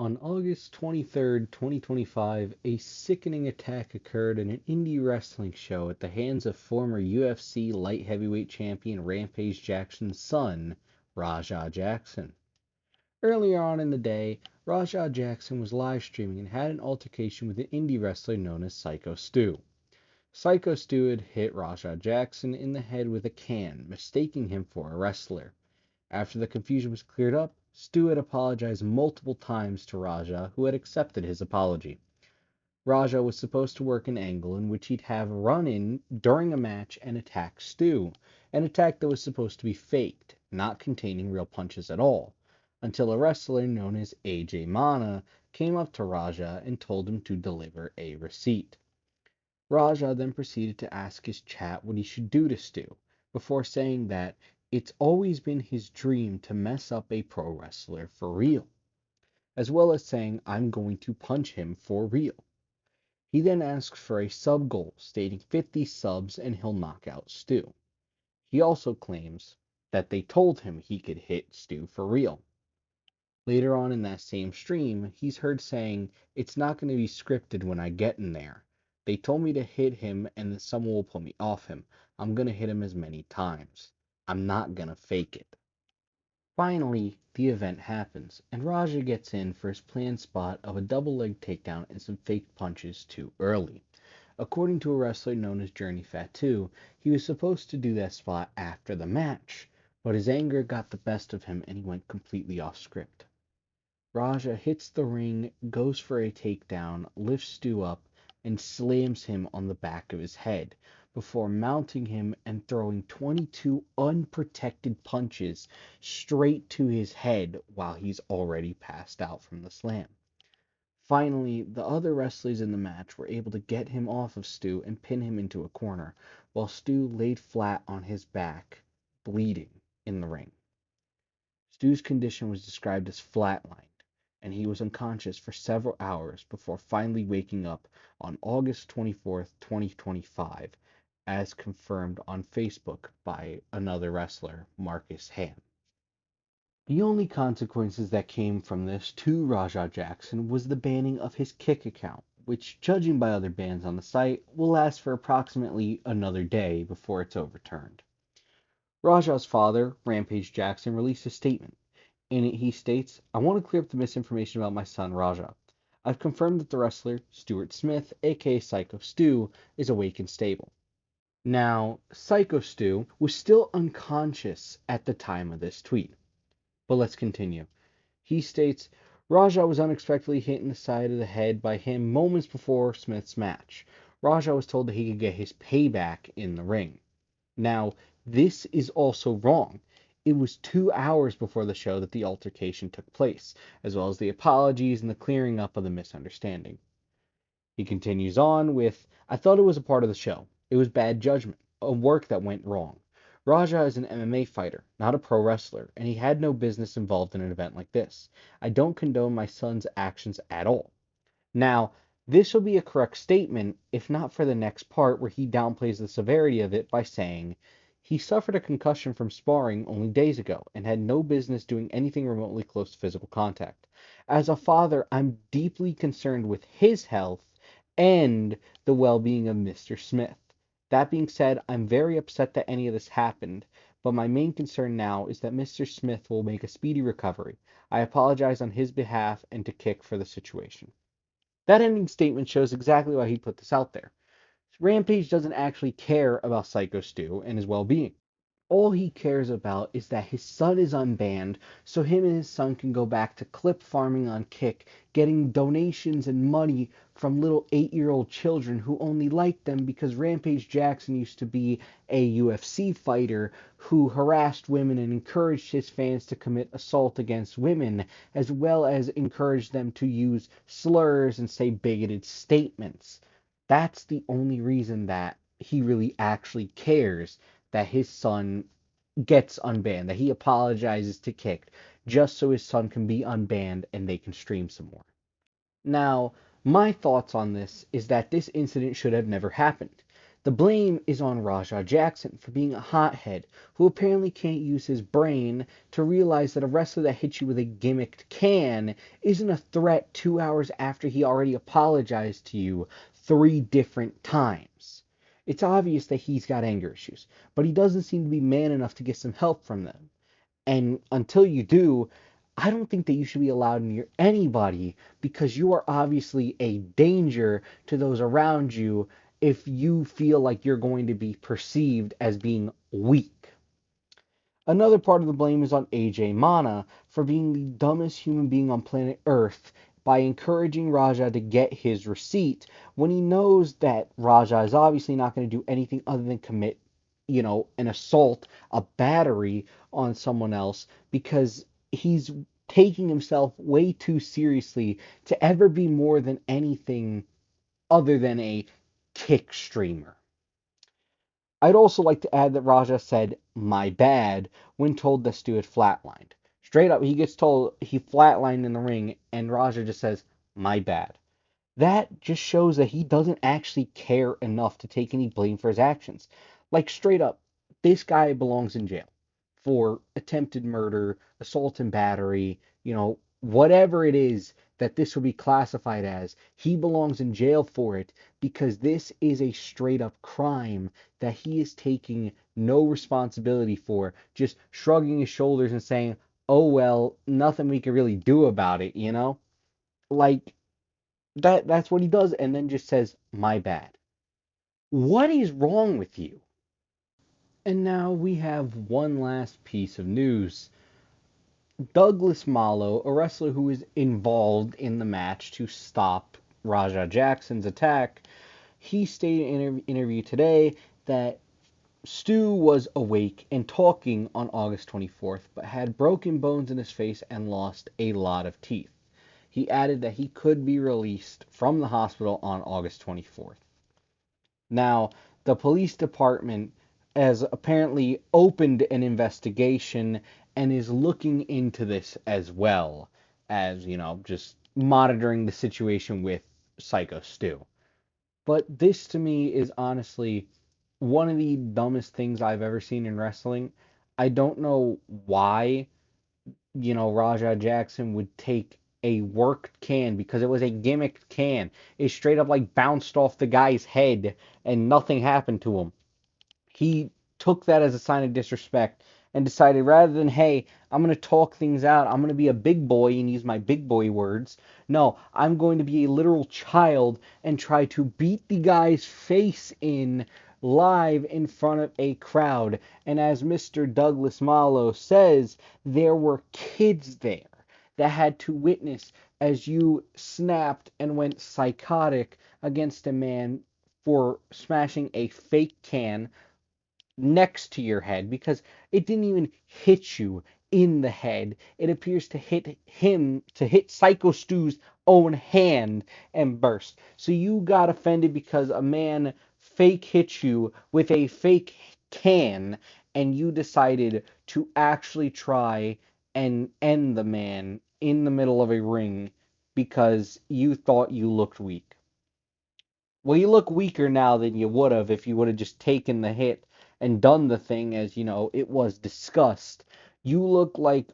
On August 23rd, 2025, a sickening attack occurred in an indie wrestling show at the hands of former UFC light heavyweight champion Rampage Jackson's son, Rajah Jackson. Earlier on in the day, Rajah Jackson was live streaming and had an altercation with an indie wrestler known as Syko Stu. Syko Stu had hit Rajah Jackson in the head with a can, mistaking him for a wrestler. After the confusion was cleared up, Stu had apologized multiple times to Rajah, who had accepted his apology. Rajah was supposed to work an angle in which he'd have a run-in during a match and attack Stu, an attack that was supposed to be faked, not containing real punches at all, until a wrestler known as AJ Mana came up to Rajah and told him to deliver a receipt. Rajah then proceeded to ask his chat what he should do to Stu, before saying that it's always been his dream to mess up a pro wrestler for real, as well as saying I'm going to punch him for real. He then asks for a sub goal, stating 50 subs and he'll knock out Stu. He also claims that they told him he could hit Stu for real. Later on in that same stream, he's heard saying, it's not going to be scripted when I get in there. They told me to hit him and then someone will pull me off him. I'm going to hit him as many times. I'm not going to fake it. Finally, the event happens, and Raja gets in for his planned spot of a double leg takedown and some fake punches too early. According to a wrestler known as Journey Fatu, he was supposed to do that spot after the match, but his anger got the best of him and he went completely off script. Raja hits the ring, goes for a takedown, lifts Stu up, and slams him on the back of his head, before mounting him and throwing 22 unprotected punches straight to his head while he's already passed out from the slam. Finally, the other wrestlers in the match were able to get him off of Stu and pin him into a corner, while Stu laid flat on his back, bleeding, in the ring. Stu's condition was described as flatlined, and he was unconscious for several hours before finally waking up on August 24th, 2025, as confirmed on Facebook by another wrestler, Marcus Ham. The only consequences that came from this to Rajah Jackson was the banning of his Kick account, which, judging by other bans on the site, will last for approximately another day before it's overturned. Rajah's father, Rampage Jackson, released a statement. In it, he states, I want to clear up the misinformation about my son Rajah. I've confirmed that the wrestler, Stuart Smith, aka Syko Stu, is awake and stable. Now, Syko Stu was still unconscious at the time of this tweet. But let's continue. He states, Rajah was unexpectedly hit in the side of the head by him moments before Smith's match. Rajah was told that he could get his payback in the ring. Now, this is also wrong. It was 2 hours before the show that the altercation took place, as well as the apologies and the clearing up of the misunderstanding. He continues on with, I thought it was a part of the show. It was bad judgment, a work that went wrong. Rajah is an MMA fighter, not a pro wrestler, and he had no business involved in an event like this. I don't condone my son's actions at all. Now, this will be a correct statement if not for the next part where he downplays the severity of it by saying, he suffered a concussion from sparring only days ago and had no business doing anything remotely close to physical contact. As a father, I'm deeply concerned with his health and the well-being of Mr. Smith. That being said, I'm very upset that any of this happened, but my main concern now is that Mr. Smith will make a speedy recovery. I apologize on his behalf and to Kick for the situation. That ending statement shows exactly why he put this out there. Rampage doesn't actually care about Syko Stu and his well-being. All he cares about is that his son is unbanned, so him and his son can go back to clip farming on Kick, getting donations and money from little 8-year-old children who only like them because Rampage Jackson used to be a UFC fighter who harassed women and encouraged his fans to commit assault against women, as well as encouraged them to use slurs and say bigoted statements. That's the only reason that he really actually cares that his son gets unbanned, that he apologizes to Kick, just so his son can be unbanned and they can stream some more. Now, my thoughts on this is that this incident should have never happened. The blame is on Rajah Jackson for being a hothead who apparently can't use his brain to realize that a wrestler that hits you with a gimmicked can isn't a threat 2 hours after he already apologized to you 3 different times. It's obvious that he's got anger issues, but he doesn't seem to be man enough to get some help from them. And until you do, I don't think that you should be allowed near anybody because you are obviously a danger to those around you if you feel like you're going to be perceived as being weak. Another part of the blame is on AJ Mana for being the dumbest human being on planet Earth by encouraging Raja to get his receipt when he knows that Raja is obviously not going to do anything other than commit, an assault, a battery on someone else because he's taking himself way too seriously to ever be more than anything other than a kick streamer. I'd also like to add that Raja said, "my bad," when told that Stu had flatlined. Straight up, he gets told he flatlined in the ring, and Raja just says, "my bad." That just shows that he doesn't actually care enough to take any blame for his actions. Like, straight up, this guy belongs in jail for attempted murder, assault and battery, whatever it is that this would be classified as. He belongs in jail for it because this is a straight up crime that he is taking no responsibility for, just shrugging his shoulders and saying, "oh well, nothing we can really do about it." Like, that's what he does, and then just says, "my bad." What is wrong with you? And now we have one last piece of news. Douglas Malo, a wrestler who is involved in the match to stop Rajah Jackson's attack, he stated in an interview today that Stu was awake and talking on August 24th, but had broken bones in his face and lost a lot of teeth. He added that he could be released from the hospital on August 24th. Now, the police department has apparently opened an investigation and is looking into this as well as, just monitoring the situation with Syko Stu. But this to me is honestly one of the dumbest things I've ever seen in wrestling. I don't know why, Rajah Jackson would take a worked can because it was a gimmicked can. It straight up like bounced off the guy's head and nothing happened to him. He took that as a sign of disrespect and decided rather than, hey, I'm going to talk things out, I'm going to be a big boy and use my big boy words. No, I'm going to be a literal child and try to beat the guy's face in live in front of a crowd. And as Mr. Douglas Malo says, there were kids there that had to witness as you snapped and went psychotic against a man for smashing a fake can next to your head because it didn't even hit you in the head. It appears to hit Syko Stu's own hand and burst. So you got offended because a man fake hit you with a fake can and you decided to actually try and end the man in the middle of a ring because you thought you looked weak. Well, you look weaker now than you would have if you would have just taken the hit and done the thing as, it was discussed. You look like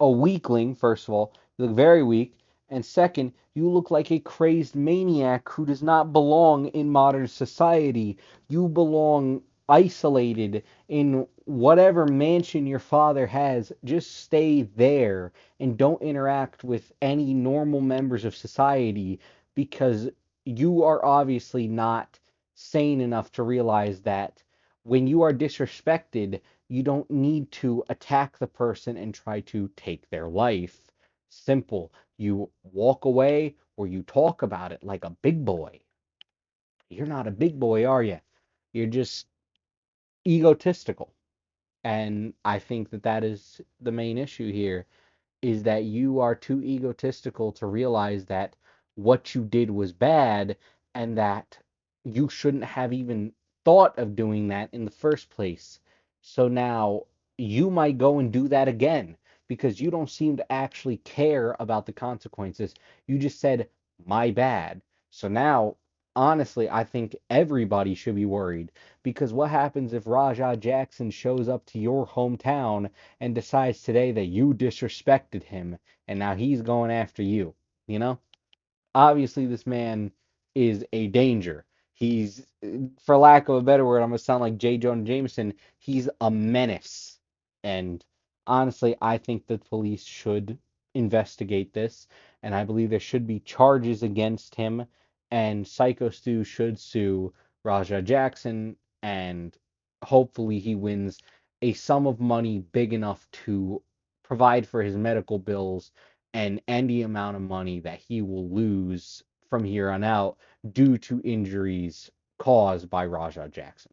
a weakling, first of all. You look very weak. And second, you look like a crazed maniac who does not belong in modern society. You belong isolated in whatever mansion your father has. Just stay there and don't interact with any normal members of society because you are obviously not sane enough to realize that when you are disrespected, you don't need to attack the person and try to take their life. Simple. You walk away or you talk about it like a big boy. You're not a big boy, are you? You're just egotistical. And I think that that is the main issue here is that you are too egotistical to realize that what you did was bad and that you shouldn't have even thought of doing that in the first place. So now you might go and do that again because you don't seem to actually care about the consequences. You just said, "my bad." So now honestly, I think everybody should be worried because what happens if Rajah Jackson shows up to your hometown and decides today that you disrespected him and now he's going after you? You know? Obviously this man is a danger. He's, for lack of a better word, I'm gonna sound like J. Jonah Jameson. He's a menace, and honestly, I think the police should investigate this, and I believe there should be charges against him. And Syko Stu should sue Raja Jackson, and hopefully he wins a sum of money big enough to provide for his medical bills and any amount of money that he will lose from here on out due to injuries caused by Rajah Jackson.